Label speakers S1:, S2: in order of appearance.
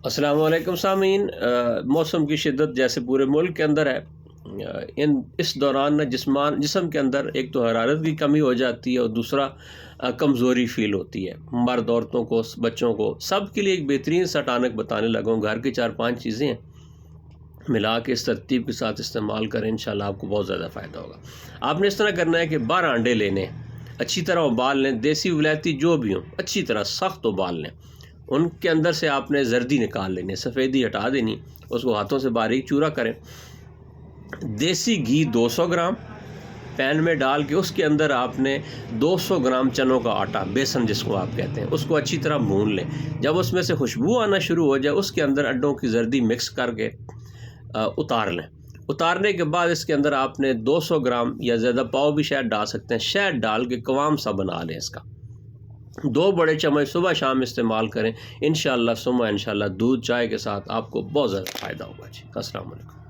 S1: السلام علیکم سامعین، موسم کی شدت جیسے پورے ملک کے اندر ہے، اس دوران جسم کے اندر ایک تو حرارت کی کمی ہو جاتی ہے اور دوسرا کمزوری فیل ہوتی ہے۔ مرد عورتوں کو، بچوں کو، سب کے لیے ایک بہترین سا ٹانک بتانے لگا ہوں۔ گھر کی 4-5 چیزیں ہیں، ملا کے اس ترتیب کے ساتھ استعمال کریں، انشاءاللہ آپ کو بہت زیادہ فائدہ ہوگا۔ آپ نے اس طرح کرنا ہے کہ 12 انڈے لینے، اچھی طرح ابال لیں، دیسی ولایتی جو بھی ہوں، اچھی طرح سخت ابال لیں۔ ان کے اندر سے آپ نے زردی نکال لینی، سفیدی ہٹا دینی، اس کو ہاتھوں سے باریک چورا کریں۔ دیسی گھی 200 گرام پین میں ڈال کے اس کے اندر آپ نے 200 گرام چنوں کا آٹا، بیسن جس کو آپ کہتے ہیں، اس کو اچھی طرح بھون لیں۔ جب اس میں سے خوشبو آنا شروع ہو جائے، اس کے اندر انڈوں کی زردی مکس کر کے اتار لیں۔ اتارنے کے بعد اس کے اندر آپ نے 200 گرام یا زیادہ پاؤ بھی شہد ڈال سکتے ہیں، شہد ڈال کے قوام سا بنا لیں اس کا۔ 2 بڑے چمچ صبح شام استعمال کریں، انشاءاللہ انشاءاللہ دودھ چائے کے ساتھ آپ کو بہت زیادہ فائدہ ہوگا۔ جی السلام علیکم۔